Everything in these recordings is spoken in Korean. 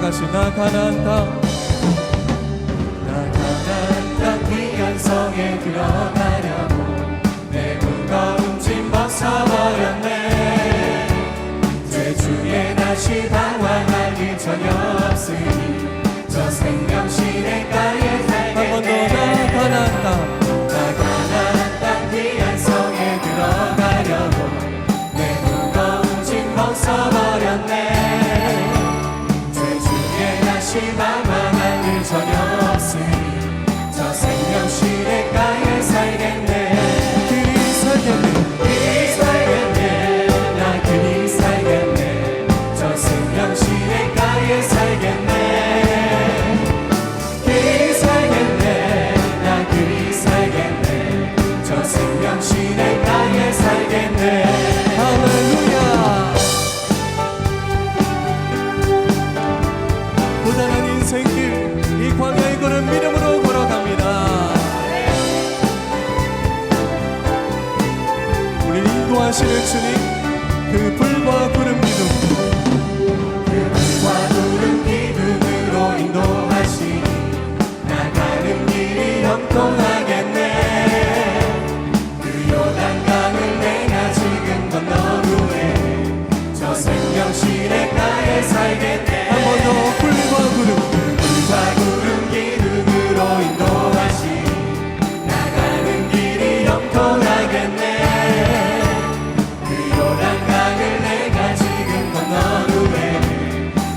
다같이 나 가나안 땅, 나 가나안 땅 귀한 성에 들어가려고 내 무거운 짐 벗어버렸네. 죄주에 다시 당황할 일 전혀 없으니 저 생명시내가에 살겠네. 한 번 더 나 가나안 땅, 나 가나안 땅 귀한 성에 들어가려고 내 무거운 짐 벗어버렸네. 죄주에 다시 방황할 일 전혀 없으니 저 생명시내가에 살겠네. 그리 살겠네. 그리 살겠네. 나 그리 살겠네. 저 생명시내가에 살겠네. 그리 살겠네. 나 그리 살겠네. 저 생명시내가에 살겠네. 할렐루야. 고단한 인생길 이 광야의 걸음 믿음으로 걸어갑니다. 우리를 인도하시는 주님, 그 불과 구름 기둥, 그 불과 구름 기둥으로 인도하시니 나가는 길이 형통하겠네. 그 요단강을 내가 지금 건너 후에 저 생명시내가에 살겠네. 한 번 더 불과 구름, 불과 구름 기둥으로 인도하시니 나가는 길이 형통하겠네. 그 요단강을 내가 지금 건너 후에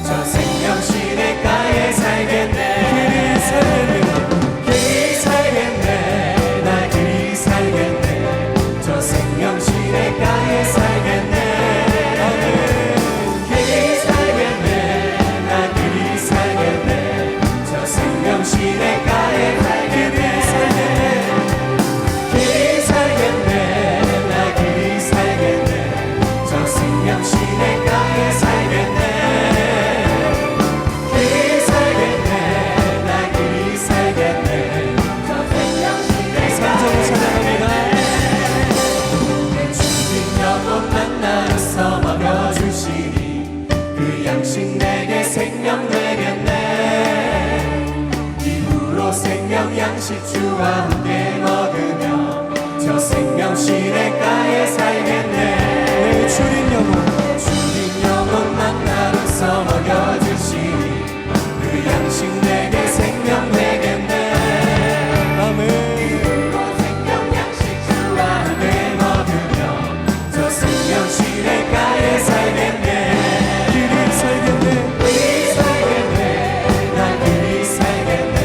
저 생명시내가에 살겠네. 그리 살겠네. 그리 살겠네. 나 그리 살겠네. 저 생명시내가에 살겠네. 그리 살겠네. 나 그리 살겠네. 저 생명시내가에 살겠네. 그리 살겠네. 나 그리 살겠네. 저 생명시내가에 살겠네. 그리 살겠네. 나 그리 살겠네. 저 산정을 생명시내가에 찬양합니다. 내 주님 영혼 만나서 먹여주시니 그 양식 내게 생명 되겠네. 이후로 생명 양식 주와 함께 먹으며 저 생명시내가에 살겠네. 내 주린 영혼, 주님 영혼 만나서 먹여주시니 그 양식 내게 생명 되겠네. 아멘. 생명 양식 주와 함께 먹으며 저 생명시내가에 살겠네. 그리 살겠네. 그리 살겠네. 나 그리 살겠네.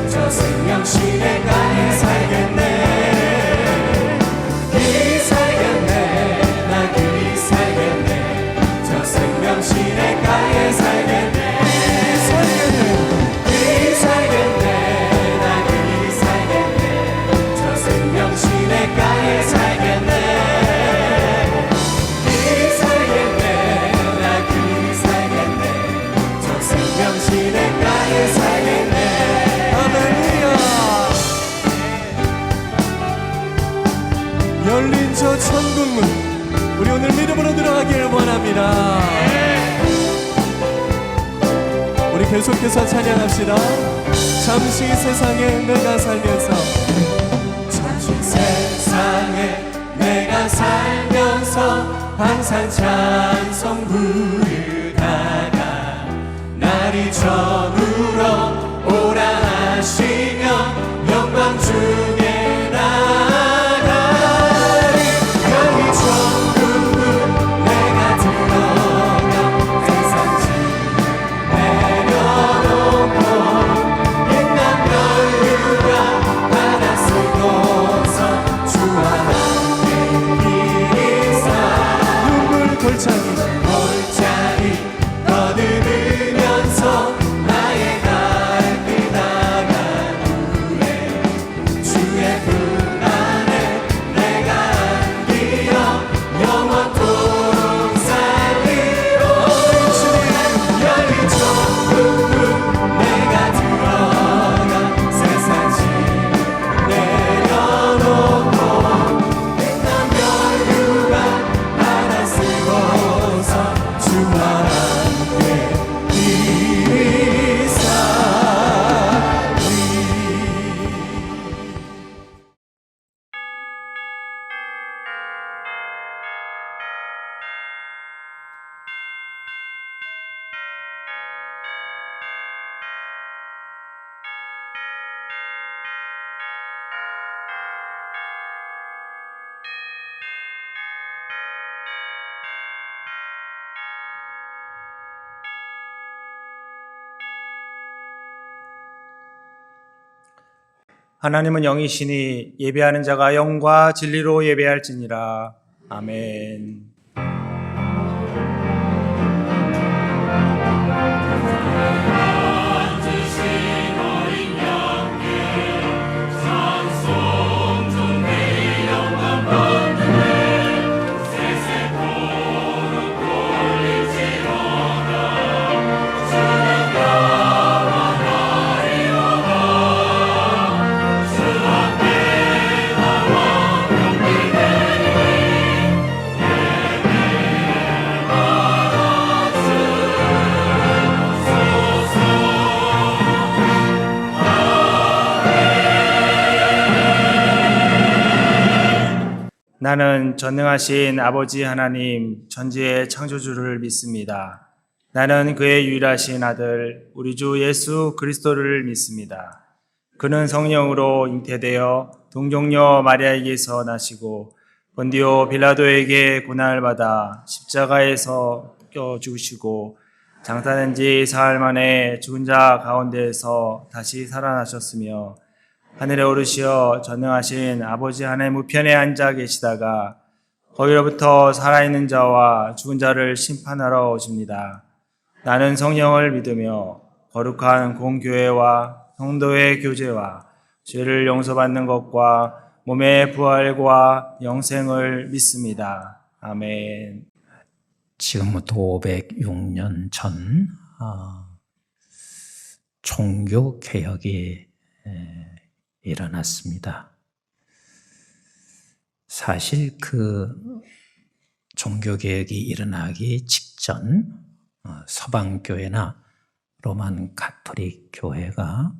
저 생명시내가에 살겠네. 그리 살겠네. 나 그리 살겠네. 저 생명시내가에 살겠네. 그리 살겠네. 나 그리 살겠네. 저 생명시내가에 살겠네. 그리 살겠네. 나 그리 살겠네. 저 생명시내가에 살겠네. 할렐루야. 열린 저 천국문, 우리 오늘 믿음으로 들어가길 원합니다. 우리 계속해서 찬양합시다. 잠시 세상에 내가 살면서, 잠시 세상에 내가 살면서 항상 찬송 부르다가 날이 저물어 오라 하시며 영광 중에 나가리. 여기 천국은 내가 들어가 세상 짐 내려놓고 빛난 별유가 바다 쓰고서 주와 함께 길이 사 눈물 골짜기, 골짜기 거듭으면서 나의 갈길 나간 후에 주의 품 안에 내가 안기어 영원토록 살리오. 열린 천국은 내가 들어가 세상 짐 내려놓고 빛난 별유가 바다 쓰고서 하나님은 영이시니 예배하는 자가 영과 진리로 예배할지니라. 아멘. 나는 전능하신 아버지 하나님, 천지의 창조주를 믿습니다. 나는 그의 유일하신 아들, 우리 주 예수 그리스도를 믿습니다. 그는 성령으로 잉태되어 동정녀 마리아에게서 나시고 본디오 빌라도에게 고난을 받아 십자가에서 죽으시고 장사된 지 사흘 만에 죽은 자 가운데에서 다시 살아나셨으며 하늘에 오르시어 전능하신 아버지 하나님 우편에 앉아 계시다가 거기로부터 살아있는 자와 죽은 자를 심판하러 오십니다. 나는 성령을 믿으며 거룩한 공교회와 성도의 교제와 죄를 용서받는 것과 몸의 부활과 영생을 믿습니다. 아멘. 지금부터 506년 전 종교개혁이 일어났습니다. 사실 그 종교개혁이 일어나기 직전 서방교회나 로만 가톨릭 교회가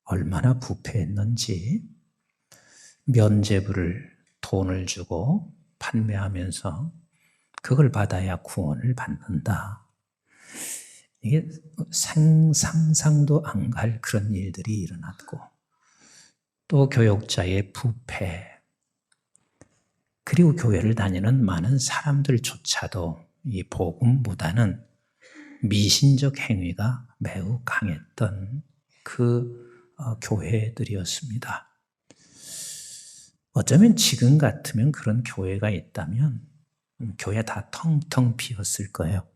얼마나 부패했는지 면죄부를 돈을 주고 판매하면서 그걸 받아야 구원을 받는다. 이게 상상도 안 갈 그런 일들이 일어났고 또 교역자의 부패 그리고 교회를 다니는 많은 사람들조차도 이 복음보다는 미신적 행위가 매우 강했던 그 교회들이었습니다. 어쩌면 지금 같으면 그런 교회가 있다면 교회 다 텅텅 비었을 거예요.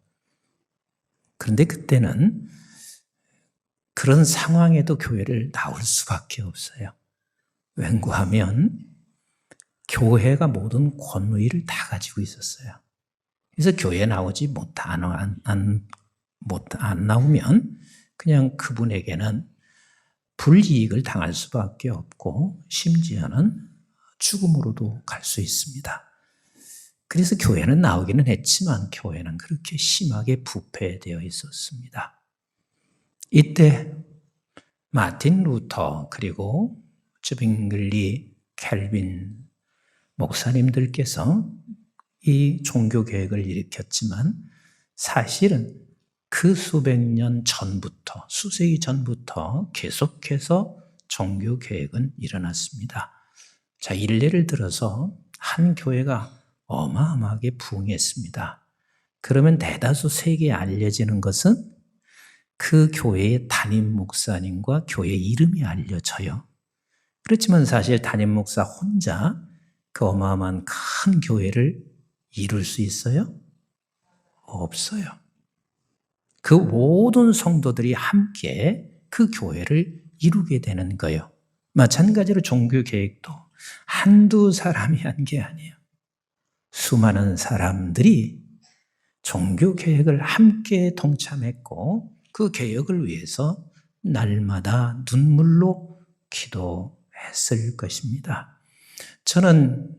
그런데 그때는 그런 상황에도 교회를 나올 수밖에 없어요. 왠고하면 교회가 모든 권위를 다 가지고 있었어요. 그래서 교회에 나오지 안 나오면 그냥 그분에게는 불이익을 당할 수밖에 없고 심지어는 죽음으로도 갈 수 있습니다. 그래서 교회는 나오기는 했지만 교회는 그렇게 심하게 부패되어 있었습니다. 이때 마틴 루터 그리고 즈빙글리 켈빈 목사님들께서 이 종교개혁을 일으켰지만 사실은 그 수백 년 전부터 수세기 전부터 계속해서 종교개혁은 일어났습니다. 자, 일례를 들어서 한 교회가 어마어마하게 부흥했습니다. 그러면 대다수 세계에 알려지는 것은 그 교회의 담임 목사님과 교회 이름이 알려져요. 그렇지만 사실 담임 목사 혼자 그 어마어마한 큰 교회를 이룰 수 있어요? 없어요. 그 모든 성도들이 함께 그 교회를 이루게 되는 거예요. 마찬가지로 종교개혁도 한두 사람이 한 게 아니에요. 수많은 사람들이 종교개혁을 함께 동참했고 그 개혁을 위해서 날마다 눈물로 기도했을 것입니다. 저는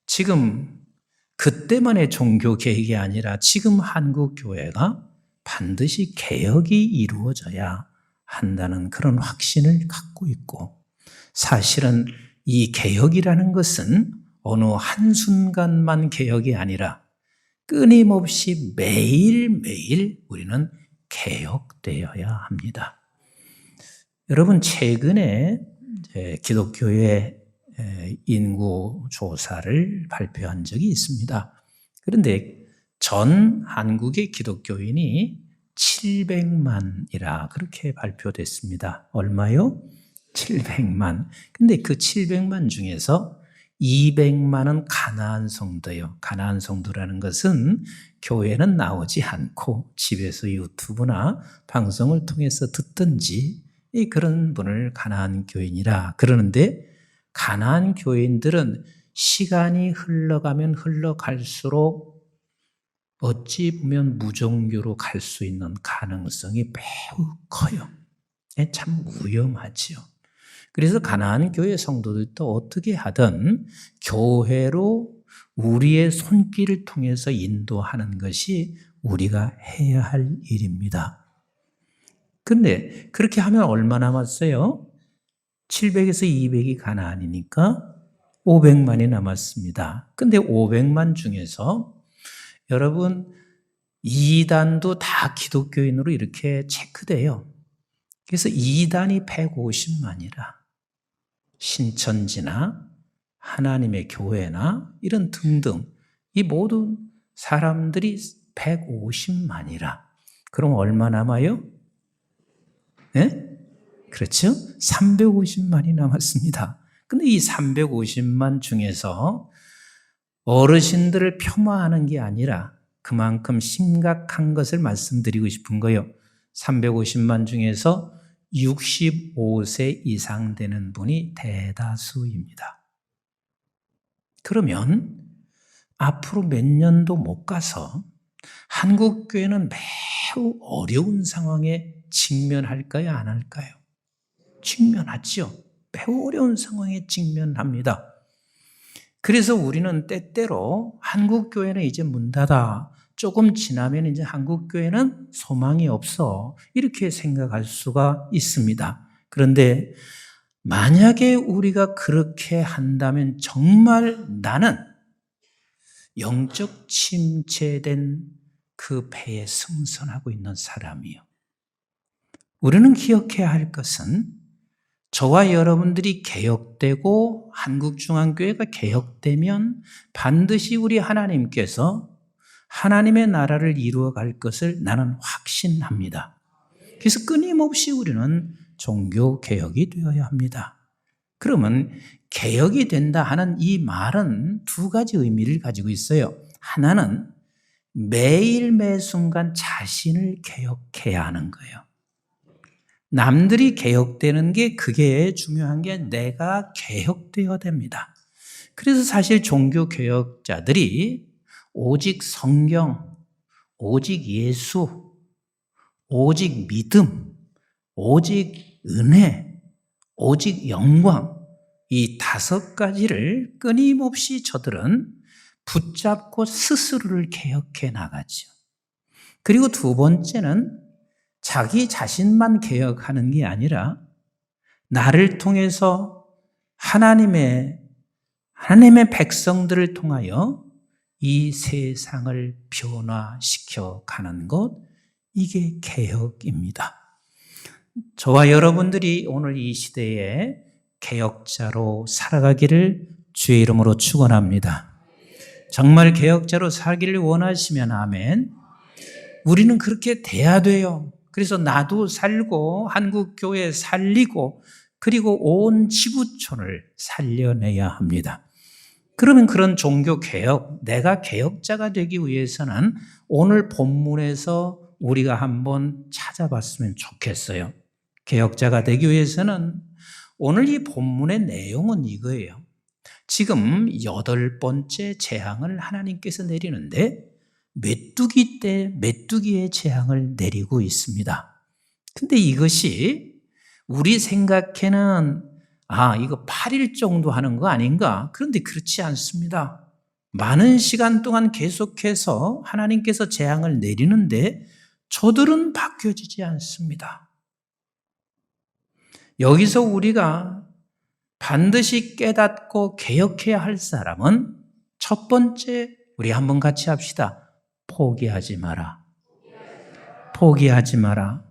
지금 그때만의 종교개혁이 아니라 지금 한국 교회가 반드시 개혁이 이루어져야 한다는 그런 확신을 갖고 있고 사실은 이 개혁이라는 것은 어느 한순간만 개혁이 아니라 끊임없이 매일매일 우리는 개혁되어야 합니다. 여러분 최근에 기독교의 인구 조사를 발표한 적이 있습니다. 그런데 전 한국의 기독교인이 700만이라 그렇게 발표됐습니다. 얼마요? 700만. 근데 그 700만 중에서 200만은 가나안 성도예요. 가나안 성도라는 것은 교회는 나오지 않고 집에서 유튜브나 방송을 통해서 듣든지 그런 분을 가나안 교인이라 그러는데, 가나안 교인들은 시간이 흘러가면 흘러갈수록 어찌 보면 무종교로 갈 수 있는 가능성이 매우 커요. 참 위험하지요. 그래서 가나안 교회 성도들도 어떻게 하든 교회로 우리의 손길을 통해서 인도하는 것이 우리가 해야 할 일입니다. 그런데 그렇게 하면 얼마 남았어요? 700에서 200이 가나안이니까 500만이 남았습니다. 근데 500만 중에서 여러분, 이단도 다 기독교인으로 이렇게 체크돼요. 그래서 이단이 150만이라 신천지나 하나님의 교회나 이런 등등 이 모든 사람들이 150만이라. 그럼 얼마 남아요? 네? 그렇죠? 350만이 남았습니다. 근데 이 350만 중에서 어르신들을 폄하하는 게 아니라 그만큼 심각한 것을 말씀드리고 싶은 거예요. 350만 중에서 65세 이상 되는 분이 대다수입니다. 그러면 앞으로 몇 년도 못 가서 한국교회는 매우 어려운 상황에 직면할까요? 안 할까요? 직면하죠. 매우 어려운 상황에 직면합니다. 그래서 우리는 때때로 한국교회는 이제 문 닫아, 조금 지나면 이제 한국교회는 소망이 없어, 이렇게 생각할 수가 있습니다. 그런데 만약에 우리가 그렇게 한다면 정말 나는 영적 침체된 그 배에 승선하고 있는 사람이요. 우리는 기억해야 할 것은 저와 여러분들이 개혁되고 한국중앙교회가 개혁되면 반드시 우리 하나님께서 하나님의 나라를 이루어갈 것을 나는 확신합니다. 그래서 끊임없이 우리는 종교개혁이 되어야 합니다. 그러면 개혁이 된다 하는 이 말은 두 가지 의미를 가지고 있어요. 하나는 매일 매순간 자신을 개혁해야 하는 거예요. 남들이 개혁되는 게 그게 중요한 게 내가 개혁되어야 됩니다. 그래서 사실 종교개혁자들이 오직 성경, 오직 예수, 오직 믿음, 오직 은혜, 오직 영광, 이 5가지를 끊임없이 저들은 붙잡고 스스로를 개혁해 나가죠. 그리고 두 번째는 자기 자신만 개혁하는 게 아니라 나를 통해서 하나님의 백성들을 통하여 이 세상을 변화시켜 가는 것, 이게 개혁입니다. 저와 여러분들이 오늘 이 시대에 개혁자로 살아가기를 주의 이름으로 축원합니다. 정말 개혁자로 살기를 원하시면 아멘. 우리는 그렇게 돼야 돼요. 그래서 나도 살고 한국교회 살리고 그리고 온 지구촌을 살려내야 합니다. 그러면 그런 종교개혁, 내가 개혁자가 되기 위해서는 오늘 본문에서 우리가 한번 찾아봤으면 좋겠어요. 개혁자가 되기 위해서는 오늘 이 본문의 내용은 이거예요. 지금 8번째 재앙을 하나님께서 내리는데 메뚜기 때 메뚜기의 재앙을 내리고 있습니다. 근데 이것이 우리 생각에는 이거 8일 정도 하는 거 아닌가? 그런데 그렇지 않습니다. 많은 시간 동안 계속해서 하나님께서 재앙을 내리는데 저들은 바뀌어지지 않습니다. 여기서 우리가 반드시 깨닫고 개혁해야 할 사람은 첫 번째, 우리 한번 같이 합시다. 포기하지 마라. 포기하지 마라.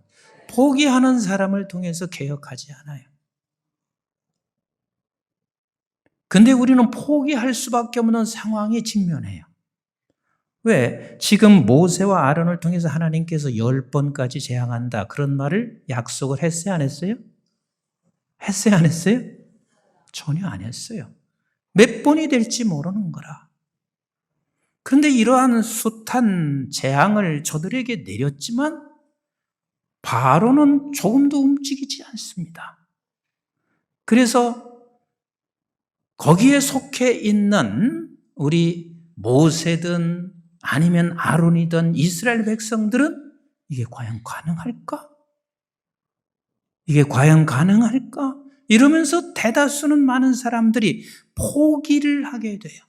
포기하는 사람을 통해서 개혁하지 않아요. 근데 우리는 포기할 수밖에 없는 상황에 직면해요. 왜? 지금 모세와 아론을 통해서 하나님께서 10번까지 재앙한다, 그런 말을 약속을 했어요, 안 했어요? 했어요, 안 했어요? 전혀 안 했어요. 몇 번이 될지 모르는 거라. 그런데 이러한 숱한 재앙을 저들에게 내렸지만 바로는 조금도 움직이지 않습니다. 그래서 거기에 속해 있는 우리 모세든 아니면 아론이든 이스라엘 백성들은 이게 과연 가능할까? 이게 과연 가능할까? 이러면서 대다수는 많은 사람들이 포기를 하게 돼요.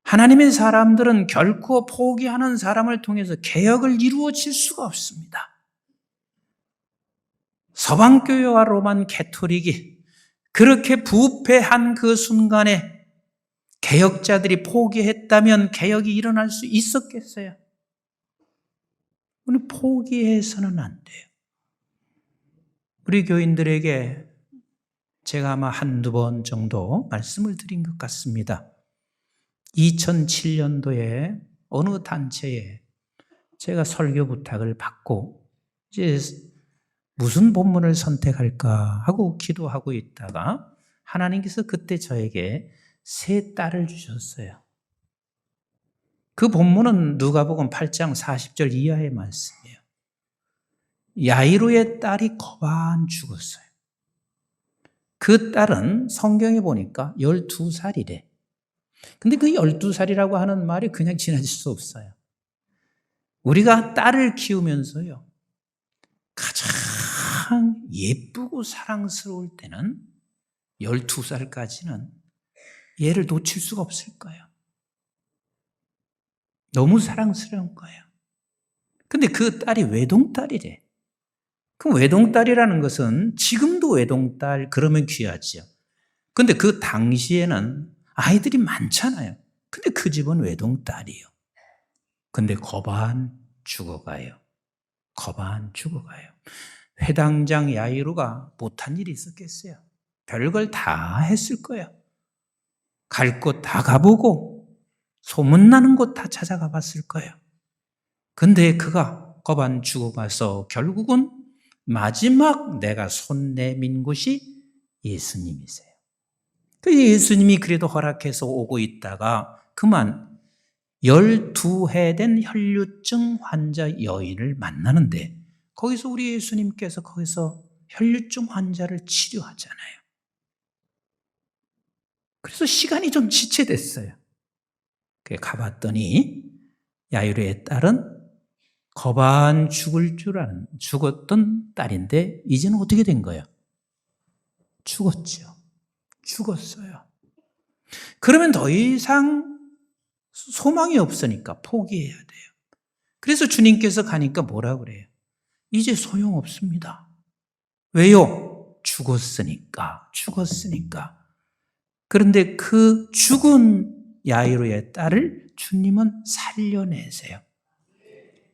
하나님의 사람들은 결코 포기하는 사람을 통해서 개혁을 이루어질 수가 없습니다. 서방교회와 로만 가톨릭이 그렇게 부패한 그 순간에 개혁자들이 포기했다면 개혁이 일어날 수 있었겠어요? 우리 포기해서는 안 돼요. 우리 교인들에게 제가 아마 한두 번 정도 말씀을 드린 것 같습니다. 2007년도에 어느 단체에 제가 설교 부탁을 받고 이제 무슨 본문을 선택할까 하고 기도하고 있다가 하나님께서 그때 저에게 세 딸을 주셨어요. 그 본문은 누가복음 8장 40절 이하의 말씀이에요. 야이로의 딸이 거반 죽었어요. 그 딸은 성경에 보니까 12살이래. 근데 그 12살이라고 하는 말이 그냥 지나칠 수 없어요. 우리가 딸을 키우면서요, 가장 예쁘고 사랑스러울 때는 12살까지는 얘를 놓칠 수가 없을 거예요. 너무 사랑스러운 거예요. 근데 그 딸이 외동딸이래. 그럼 외동딸이라는 것은 지금도 외동딸 그러면 귀하지요. 근데 그 당시에는 아이들이 많잖아요. 근데 그 집은 외동딸이에요. 근데 거반 죽어가요. 거반 죽어가요. 회당장 야이로가 못한 일이 있었겠어요? 별걸 다 했을 거예요. 갈 곳 다 가보고 소문나는 곳 다 찾아가 봤을 거예요. 근데 그가 거반 죽어가서 결국은 마지막 내가 손 내민 곳이 예수님이세요. 그 예수님이 그래도 허락해서 오고 있다가 그만 12해 된 혈류증 환자 여인을 만나는데 거기서 우리 예수님께서 거기서 혈류증 환자를 치료하잖아요. 그래서 시간이 좀 지체됐어요. 가봤더니 야이로의 딸은 거반 죽었던 딸인데 이제는 어떻게 된 거예요? 죽었죠. 죽었어요. 그러면 더 이상 소망이 없으니까 포기해야 돼요. 그래서 주님께서 가니까 뭐라 그래요? 이제 소용없습니다. 왜요? 죽었으니까. 그런데 그 죽은 야이로의 딸을 주님은 살려내세요.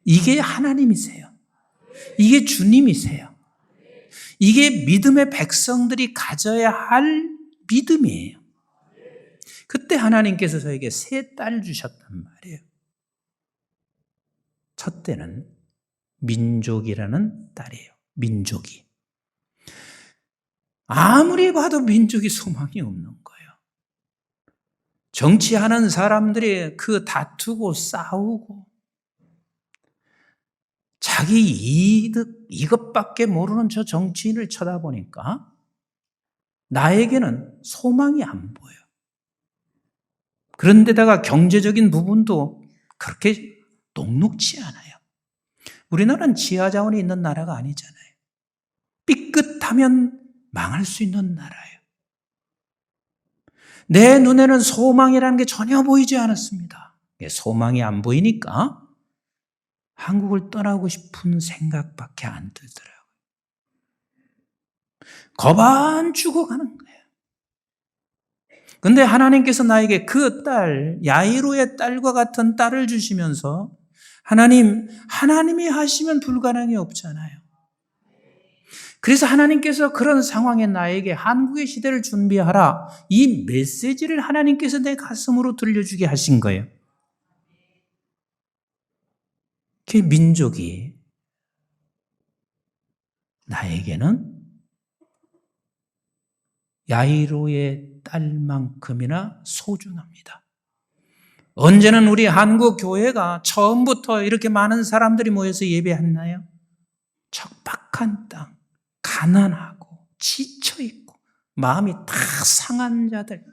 이게 하나님이세요. 이게 주님이세요. 이게 믿음의 백성들이 가져야 할 믿음이에요. 그때 하나님께서 저에게 세 딸 주셨단 말이에요. 첫째는 민족이라는 딸이에요. 민족이. 아무리 봐도 민족이 소망이 없는 거예요. 정치하는 사람들이 그 다투고 싸우고 자기 이득 이것밖에 모르는 저 정치인을 쳐다보니까 나에게는 소망이 안 보여. 그런데다가 경제적인 부분도 그렇게 녹록지 않아요. 우리나라는 지하자원이 있는 나라가 아니잖아요. 삐끗하면 망할 수 있는 나라예요. 내 눈에는 소망이라는 게 전혀 보이지 않았습니다. 소망이 안 보이니까 한국을 떠나고 싶은 생각밖에 안 들더라고요. 거반 죽어가는 거예요. 근데 하나님께서 나에게 그 딸, 야이로의 딸과 같은 딸을 주시면서 하나님이 하시면 불가능이 없잖아요. 그래서 하나님께서 그런 상황에 나에게 한국의 시대를 준비하라. 이 메시지를 하나님께서 내 가슴으로 들려주게 하신 거예요. 그 민족이 나에게는 야이로의 딸만큼이나 소중합니다. 언제는 우리 한국 교회가 처음부터 이렇게 많은 사람들이 모여서 예배했나요? 척박한 땅, 가난하고 지쳐있고 마음이 다 상한 자들,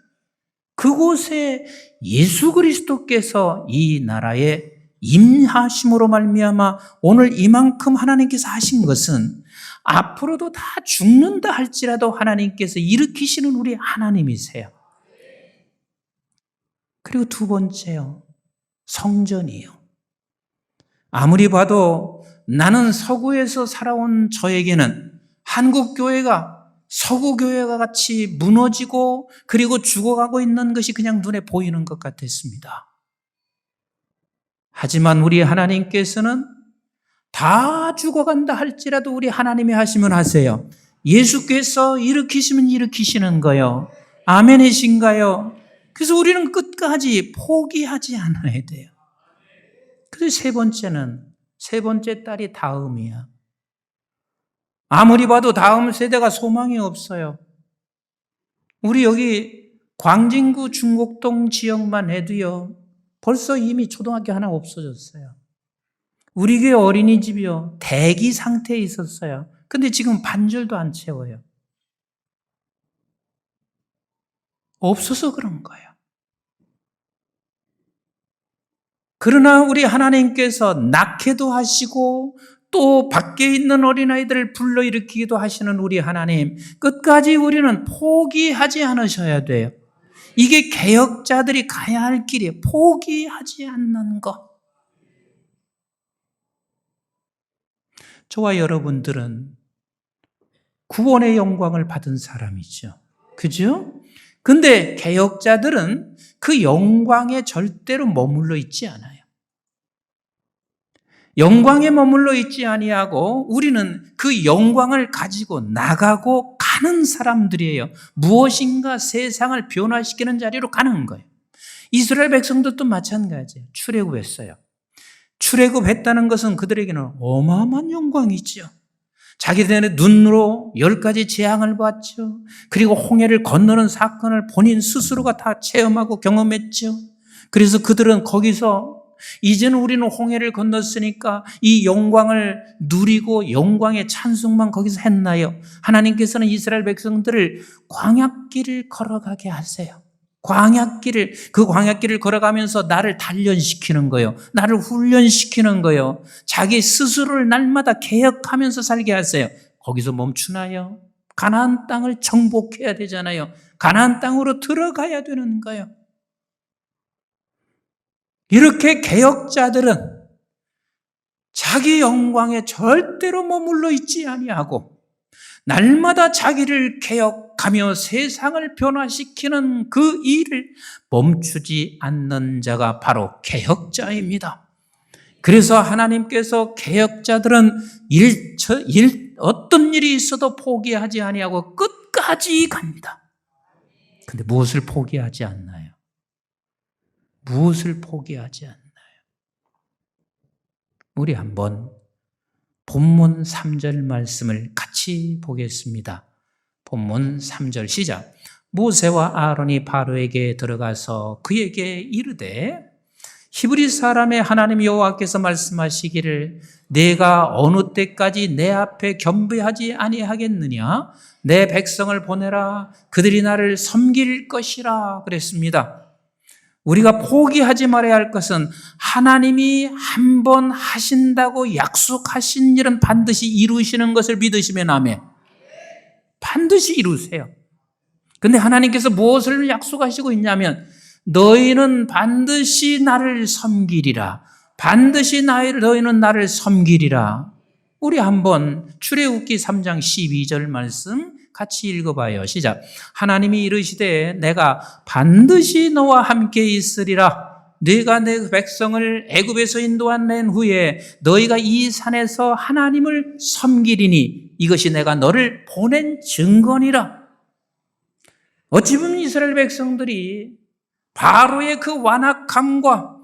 그곳에 예수 그리스도께서 이 나라에 임하심으로 말미암아 오늘 이만큼 하나님께서 하신 것은 앞으로도 다 죽는다 할지라도 하나님께서 일으키시는 우리 하나님이세요. 그리고 두 번째요, 성전이요. 아무리 봐도 나는 서구에서 살아온 저에게는 한국 교회가 서구 교회가 같이 무너지고 그리고 죽어가고 있는 것이 그냥 눈에 보이는 것 같았습니다. 하지만 우리 하나님께서는 다 죽어간다 할지라도 우리 하나님이 하시면 하세요. 예수께서 일으키시면 일으키시는 거요. 아멘이신가요? 그래서 우리는 끝까지 포기하지 않아야 돼요. 그래서 세 번째 딸이 다음이야. 아무리 봐도 다음 세대가 소망이 없어요. 우리 여기 광진구 중곡동 지역만 해도요, 벌써 이미 초등학교 하나 없어졌어요. 우리 교회 어린이집이요, 대기 상태에 있었어요. 근데 지금 반절도 안 채워요. 없어서 그런 거예요. 그러나 우리 하나님께서 낳게도 하시고 또 밖에 있는 어린아이들을 불러일으키기도 하시는 우리 하나님, 끝까지 우리는 포기하지 않으셔야 돼요. 이게 개혁자들이 가야 할 길이에요. 포기하지 않는 것. 저와 여러분들은 구원의 영광을 받은 사람이죠. 그죠? 근데 개혁자들은 그 영광에 절대로 머물러 있지 않아요. 영광에 머물러 있지 아니하고 우리는 그 영광을 가지고 나가고 가는 사람들이에요. 무엇인가 세상을 변화시키는 자리로 가는 거예요. 이스라엘 백성들도 마찬가지예요. 출애굽했어요. 출애굽했다는 것은 그들에게는 어마어마한 영광이죠. 자기들의 눈으로 10가지 재앙을 봤죠. 그리고 홍해를 건너는 사건을 본인 스스로가 다 체험하고 경험했죠. 그래서 그들은 거기서 이제는 우리는 홍해를 건넜으니까 이 영광을 누리고 영광의 찬송만 거기서 했나요? 하나님께서는 이스라엘 백성들을 광야길을 걸어가게 하세요. 그 광야길을 걸어가면서 나를 단련시키는 거예요. 나를 훈련시키는 거예요. 자기 스스로를 날마다 개혁하면서 살게 하세요. 거기서 멈추나요? 가나안 땅을 정복해야 되잖아요. 가나안 땅으로 들어가야 되는 거예요. 이렇게 개혁자들은 자기 영광에 절대로 머물러 있지 아니하고 날마다 자기를 개혁하며 세상을 변화시키는 그 일을 멈추지 않는 자가 바로 개혁자입니다. 그래서 하나님께서 개혁자들은 어떤 일이 있어도 포기하지 아니하고 끝까지 갑니다. 근데 무엇을 포기하지 않나요? 무엇을 포기하지 않나요? 우리 한번 본문 3절 말씀을 같이 보겠습니다. 본문 3절 시작. 모세와 아론이 바로에게 들어가서 그에게 이르되 히브리 사람의 하나님 여호와께서 말씀하시기를 내가 어느 때까지 내 앞에 겸비하지 아니하겠느냐? 내 백성을 보내라. 그들이 나를 섬길 것이라 그랬습니다. 우리가 포기하지 말아야 할 것은 하나님이 한 번 하신다고 약속하신 일은 반드시 이루시는 것을 믿으시면 아멘. 반드시 이루세요. 근데 하나님께서 무엇을 약속하시고 있냐면 너희는 반드시 나를 섬기리라. 반드시 너희는 나를 섬기리라. 우리 한번 출애굽기 3장 12절 말씀 같이 읽어봐요. 시작. 하나님이 이르시되 내가 반드시 너와 함께 있으리라. 네가 내 백성을 애굽에서 인도한 후에 너희가 이 산에서 하나님을 섬기리니 이것이 내가 너를 보낸 증거니라. 어찌 보면 이스라엘 백성들이 바로의 그 완악함과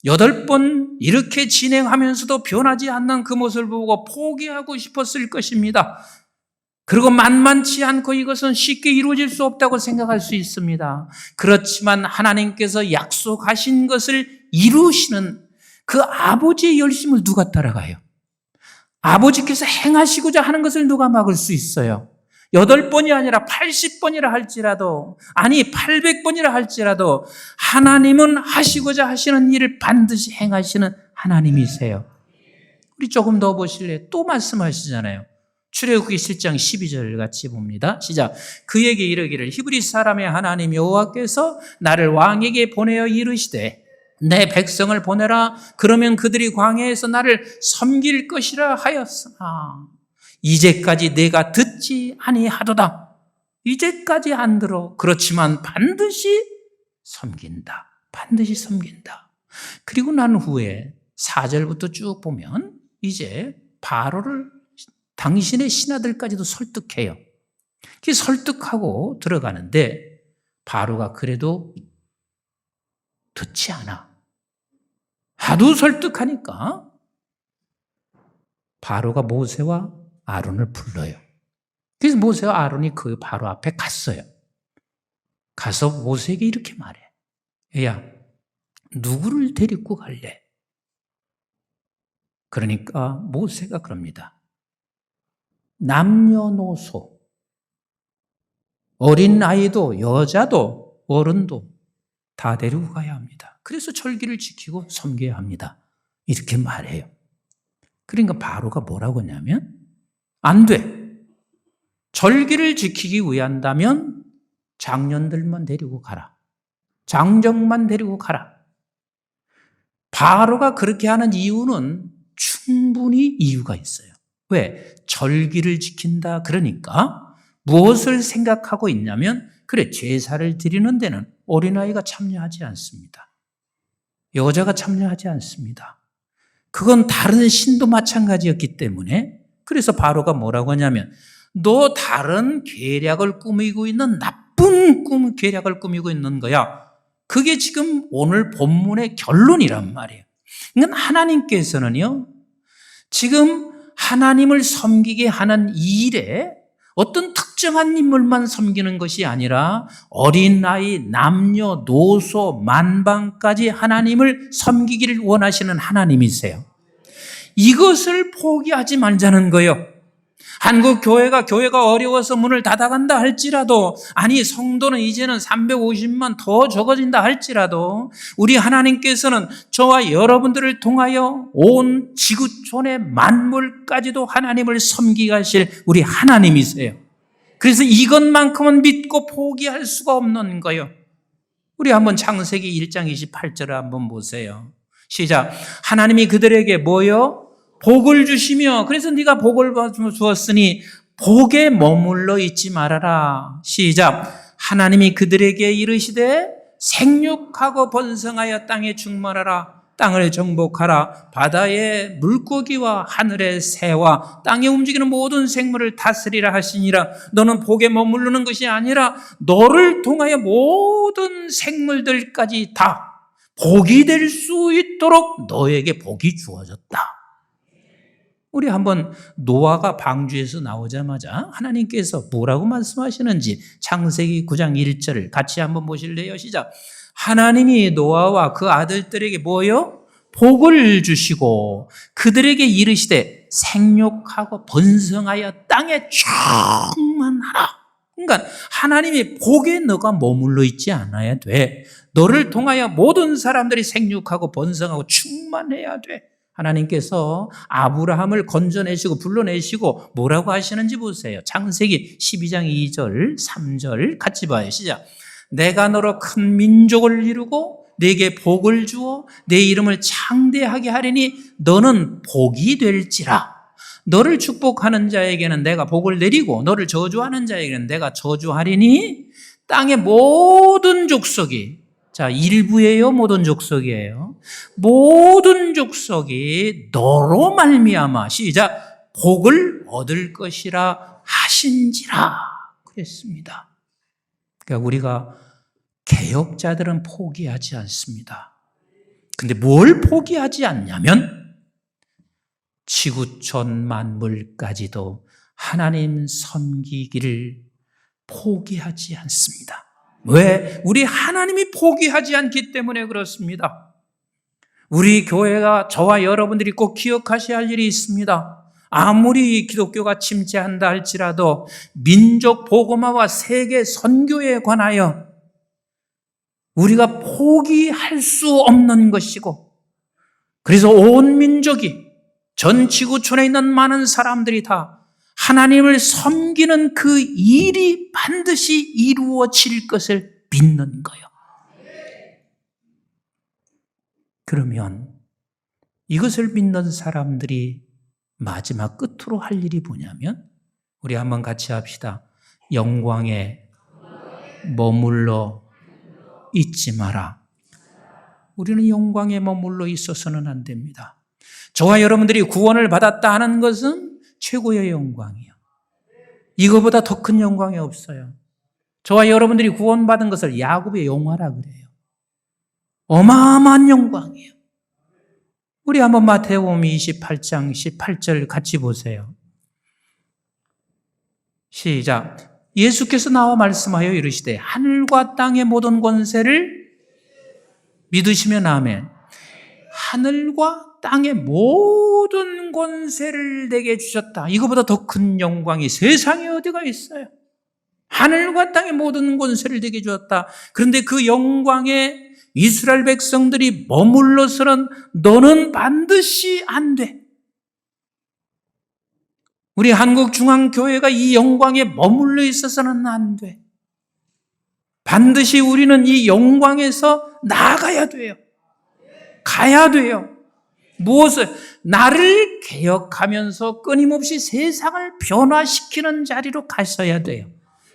8번 이렇게 진행하면서도 변하지 않는 그 모습을 보고 포기하고 싶었을 것입니다. 그리고 만만치 않고 이것은 쉽게 이루어질 수 없다고 생각할 수 있습니다. 그렇지만 하나님께서 약속하신 것을 이루시는 그 아버지의 열심을 누가 따라가요? 아버지께서 행하시고자 하는 것을 누가 막을 수 있어요? 8번이 아니라 80번이라 할지라도, 아니 800번이라 할지라도 하나님은 하시고자 하시는 일을 반드시 행하시는 하나님이세요. 우리 조금 더 보실래요? 또 말씀하시잖아요. 출애굽기 7장 12절 같이 봅니다. 시작. 그에게 이르기를 히브리 사람의 하나님 여호와께서 나를 왕에게 보내어 이르시되 내 백성을 보내라. 그러면 그들이 광야에서 나를 섬길 것이라 하였으나 이제까지 내가 듣지 아니하도다. 이제까지 안 들어. 그렇지만 반드시 섬긴다. 반드시 섬긴다. 그리고 난 후에 4절부터 쭉 보면 이제 바로를 당신의 신하들까지도 설득해요. 설득하고 들어가는데 바로가 그래도 듣지 않아. 하도 설득하니까 바로가 모세와 아론을 불러요. 그래서 모세와 아론이 그 바로 앞에 갔어요. 가서 모세에게 이렇게 말해. 야, 누구를 데리고 갈래? 그러니까 모세가 그럽니다. 남녀노소, 어린 아이도 여자도 어른도 다 데리고 가야 합니다. 그래서 절기를 지키고 섬겨야 합니다. 이렇게 말해요. 그러니까 바로가 뭐라고 하냐면 안 돼. 절기를 지키기 위한다면 장년들만 데리고 가라. 장정만 데리고 가라. 바로가 그렇게 하는 이유는 충분히 이유가 있어요. 왜? 절기를 지킨다 그러니까 무엇을 생각하고 있냐면 그래, 제사를 드리는 데는 어린아이가 참여하지 않습니다. 여자가 참여하지 않습니다. 그건 다른 신도 마찬가지였기 때문에 그래서 바로가 뭐라고 하냐면 너 다른 계략을 꾸미고 있는 나쁜 계략을 꾸미고 있는 거야. 그게 지금 오늘 본문의 결론이란 말이에요. 그러니까 하나님께서는요, 지금 하나님을 섬기게 하는 이 일에 어떤 특정한 인물만 섬기는 것이 아니라 어린아이, 남녀, 노소, 만방까지 하나님을 섬기기를 원하시는 하나님이세요. 이것을 포기하지 말자는 거예요. 한국 교회가 어려워서 문을 닫아간다 할지라도, 아니 성도는 이제는 350만 더 적어진다 할지라도 우리 하나님께서는 저와 여러분들을 통하여 온 지구촌의 만물까지도 하나님을 섬기게 하실 우리 하나님이세요. 그래서 이것만큼은 믿고 포기할 수가 없는 거예요. 우리 한번 창세기 1장 28절을 한번 보세요. 시작. 하나님이 그들에게 뭐요? 복을 주시며, 그래서 네가 복을 주었으니 복에 머물러 있지 말아라. 시작. 하나님이 그들에게 이르시되 생육하고 번성하여 땅에 충만하라. 땅을 정복하라. 바다의 물고기와 하늘의 새와 땅에 움직이는 모든 생물을 다스리라 하시니라. 너는 복에 머무르는 것이 아니라 너를 통하여 모든 생물들까지 다 복이 될 수 있도록 너에게 복이 주어졌다. 우리 한번 노아가 방주에서 나오자마자 하나님께서 뭐라고 말씀하시는지 창세기 9장 1절을 같이 한번 보실래요? 시작. 하나님이 노아와 그 아들들에게 뭐요? 복을 주시고 그들에게 이르시되 생육하고 번성하여 땅에 충만하라. 그러니까 하나님이 복에 너가 머물러 있지 않아야 돼. 너를 통하여 모든 사람들이 생육하고 번성하고 충만해야 돼. 하나님께서 아브라함을 건져내시고 불러내시고 뭐라고 하시는지 보세요. 창세기 12장 2절 3절 같이 봐요. 시작. 내가 너로 큰 민족을 이루고 네게 복을 주어 내 이름을 창대하게 하리니 너는 복이 될지라. 너를 축복하는 자에게는 내가 복을 내리고 너를 저주하는 자에게는 내가 저주하리니 땅의 모든 족속이, 자, 일부예요, 모든 족속이에요. 모든 족속이 너로 말미암아, 시작, 복을 얻을 것이라 하신지라 그랬습니다. 그러니까 우리가 개혁자들은 포기하지 않습니다. 근데 뭘 포기하지 않냐면 지구촌 만물까지도 하나님 섬기기를 포기하지 않습니다. 왜? 우리 하나님이 포기하지 않기 때문에 그렇습니다. 우리 교회가 저와 여러분들이 꼭 기억하셔야 할 일이 있습니다. 아무리 기독교가 침체한다 할지라도 민족 복음화와 세계 선교에 관하여 우리가 포기할 수 없는 것이고, 그래서 온 민족이, 전 지구촌에 있는 많은 사람들이 다 하나님을 섬기는 그 일이 반드시 이루어질 것을 믿는 거예요. 그러면 이것을 믿는 사람들이 마지막 끝으로 할 일이 뭐냐면, 우리 한번 같이 합시다. 영광에 머물러 있지 마라. 우리는 영광에 머물러 있어서는 안 됩니다. 저와 여러분들이 구원을 받았다 하는 것은 최고의 영광이에요. 이거보다 더 큰 영광이 없어요. 저와 여러분들이 구원받은 것을 야곱의 영화라 그래요. 어마어마한 영광이에요. 우리 한번 마태복음 28장 18절 같이 보세요. 시작. 예수께서 나와 말씀하여 이르시되 하늘과 땅의 모든 권세를 믿으시면 아멘. 하늘과 땅의 모든 권세를 내게 주셨다. 이거보다 더 큰 영광이 세상에 어디가 있어요? 하늘과 땅의 모든 권세를 내게 주었다. 그런데 그 영광에 이스라엘 백성들이 머물러서는 너는 반드시 안 돼. 우리 한국중앙교회가 이 영광에 머물러 있어서는 안 돼. 반드시 우리는 이 영광에서 나가야 돼요. 가야 돼요. 무엇을? 나를 개혁하면서 끊임없이 세상을 변화시키는 자리로 가셔야 돼요.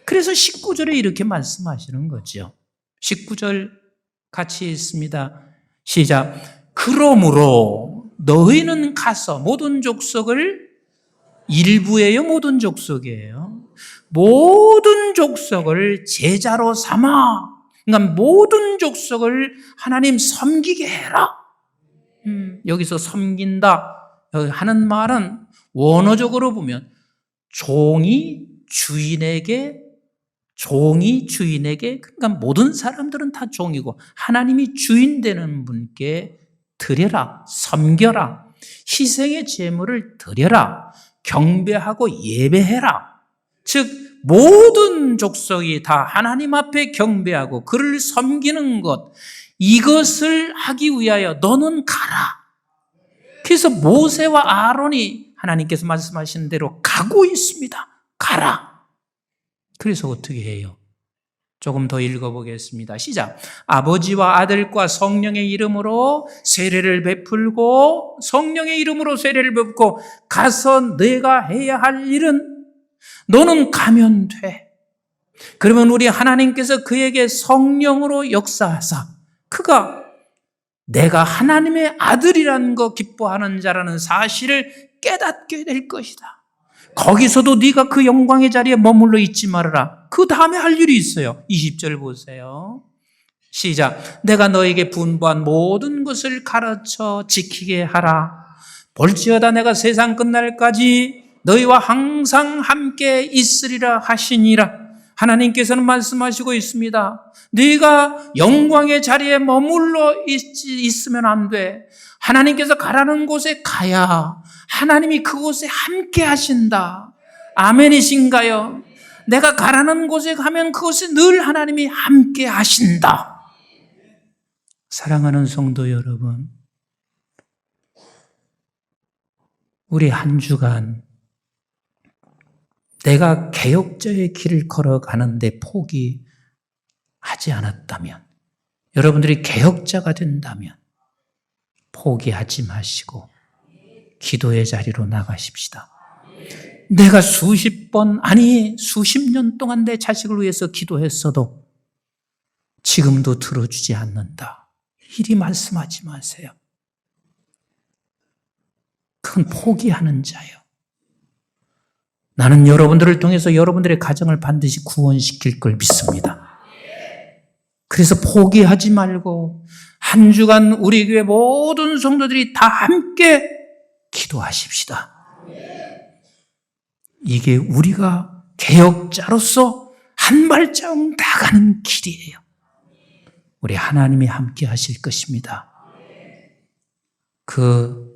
그래서 19절에 이렇게 말씀하시는 거죠. 19절 같이 있습니다. 시작. 그러므로 너희는 가서 모든 족속을, 일부예요, 모든 족속이에요. 모든 족속을 제자로 삼아. 그러니까 모든 족속을 하나님 섬기게 해라. 여기서 섬긴다 하는 말은 원어적으로 보면 종이 주인에게, 그러니까 모든 사람들은 다 종이고 하나님이 주인 되는 분께 드려라, 섬겨라, 희생의 제물을 드려라, 경배하고 예배해라. 즉 모든 족속이 다 하나님 앞에 경배하고 그를 섬기는 것, 이것을 하기 위하여 너는 가라. 그래서 모세와 아론이 하나님께서 말씀하신 대로 가고 있습니다. 가라. 그래서 어떻게 해요? 조금 더 읽어보겠습니다. 시작. 아버지와 아들과 성령의 이름으로 세례를 베풀고, 성령의 이름으로 세례를 베풀고 가서 내가 해야 할 일은 너는 가면 돼. 그러면 우리 하나님께서 그에게 성령으로 역사하사 그가 내가 하나님의 아들이라는 거 기뻐하는 자라는 사실을 깨닫게 될 것이다. 거기서도 네가 그 영광의 자리에 머물러 있지 말아라. 그 다음에 할 일이 있어요. 20절 보세요. 시작. 내가 너에게 분부한 모든 것을 가르쳐 지키게 하라. 볼지어다 내가 세상 끝날까지 너희와 항상 함께 있으리라 하시니라. 하나님께서는 말씀하시고 있습니다. 네가 영광의 자리에 머물러 있으면 안 돼. 하나님께서 가라는 곳에 가야 하나님이 그곳에 함께 하신다. 아멘이신가요? 내가 가라는 곳에 가면 그곳에 늘 하나님이 함께 하신다. 사랑하는 성도 여러분, 우리 한 주간 내가 개혁자의 길을 걸어가는데 포기하지 않았다면, 여러분들이 개혁자가 된다면 포기하지 마시고 기도의 자리로 나가십시다. 내가 수십 번, 아니 수십 년 동안 내 자식을 위해서 기도했어도 지금도 들어주지 않는다. 이리 말씀하지 마세요. 그건 포기하는 자예요. 나는 여러분들을 통해서 여러분들의 가정을 반드시 구원시킬 걸 믿습니다. 그래서 포기하지 말고 한 주간 우리 교회 모든 성도들이 다 함께 기도하십시다. 이게 우리가 개혁자로서 한 발자국 나가는 길이에요. 우리 하나님이 함께 하실 것입니다. 그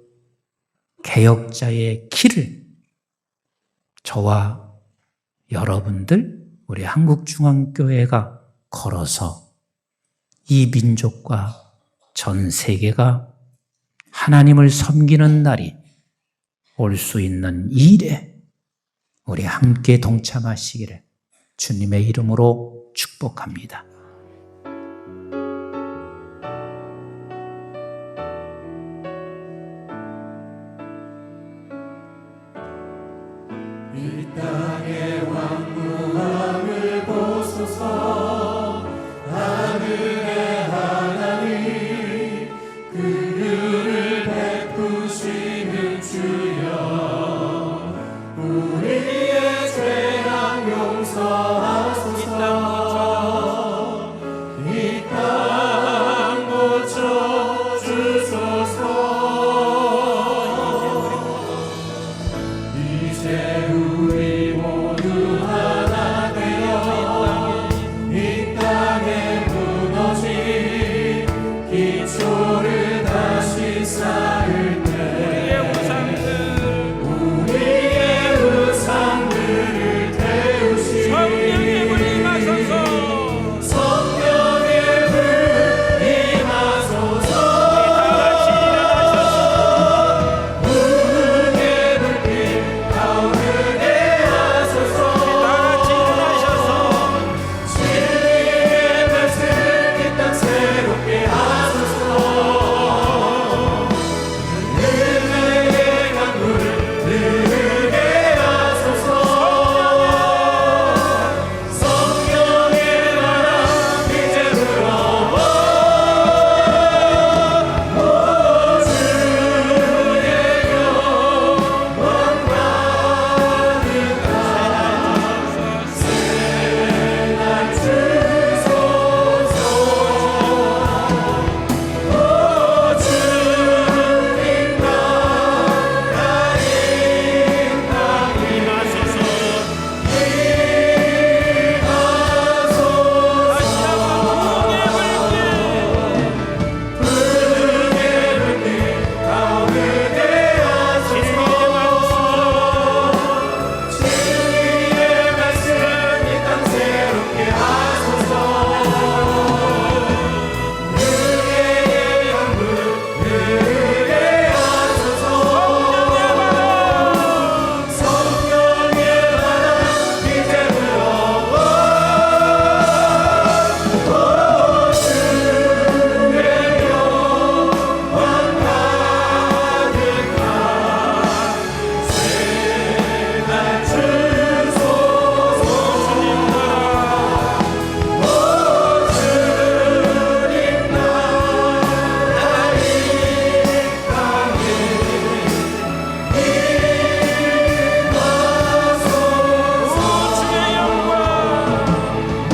개혁자의 길을 저와 여러분들, 우리 한국중앙교회가 걸어서 이 민족과 전 세계가 하나님을 섬기는 날이 올 수 있는 이 일에 우리 함께 동참하시기를 주님의 이름으로 축복합니다. 이 땅의 왕궁함을 보소서. 하늘의 하나님, 긍휼을 베푸시는 주여, 우리의 죄악 용서하소서. 이 땅 고쳐 주소서. 이제 우리 모두 하나 되어 이 땅에 무너진 기초를 다시 쌓을 때 우리의 우상들을 태우시. 성령의 불 임하소서. 무능의 불빛 타오르게 하소서. 진리의 말씀 이 땅 새롭게 하소서. 은혜의 강물을 흐르게 하소서. 성령의 바람 이제 불어와. 오 주의 영광 가득한 새날 주소서. 오 주님 나라의 땅에 임하소서. 붉게 불빛 타오르게 하소서. 진리의 말씀 이 땅 새롭게 하소서. 은혜의 강물 흐르게 하소서. 성령의 바람 이제 불어와. 오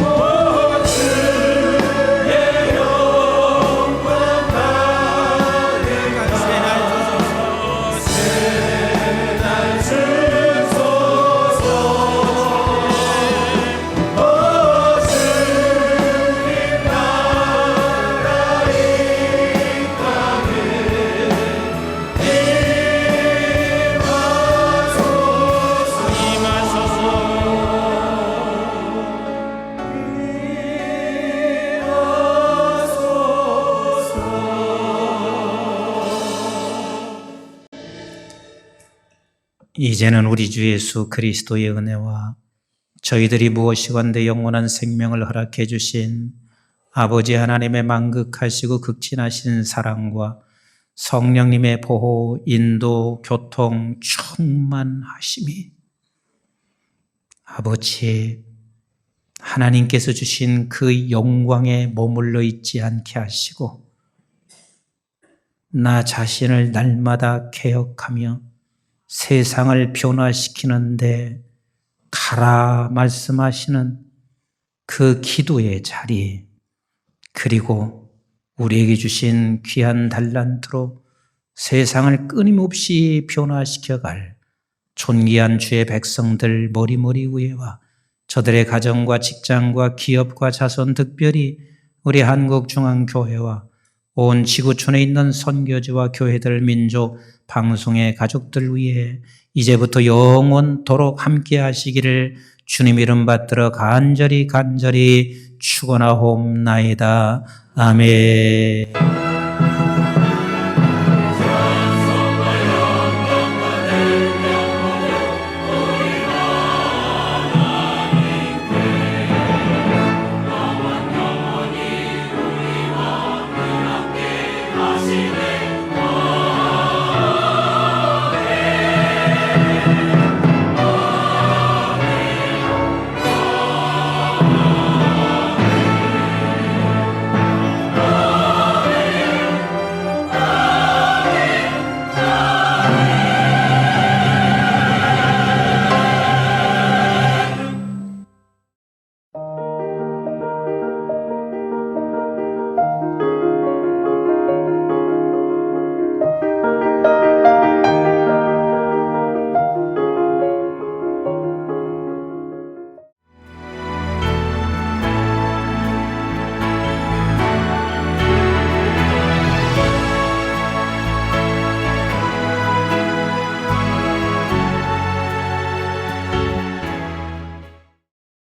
주의 영광 가득한 새날 주소서. 오 주님 나라의 땅에 이제는 우리 주 예수 그리스도의 은혜와 저희들이 무엇이건대 영원한 생명을 허락해 주신 아버지 하나님의 만극하시고 극진하신 사랑과 성령님의 보호, 인도, 교통, 충만하심이 아버지 하나님께서 주신 그 영광에 머물러 있지 않게 하시고 나 자신을 날마다 개혁하며 세상을 변화시키는데 가라 말씀하시는 그 기도의 자리, 그리고 우리에게 주신 귀한 달란트로 세상을 끊임없이 변화시켜갈 존귀한 주의 백성들 머리머리 위에와 저들의 가정과 직장과 기업과 자손, 특별히 우리 한국중앙교회와 온 지구촌에 있는 선교지와 교회들, 민족, 방송의 가족들 위해 이제부터 영원토록 함께 하시기를 주님 이름 받들어 간절히 축원하옵나이다. 아멘.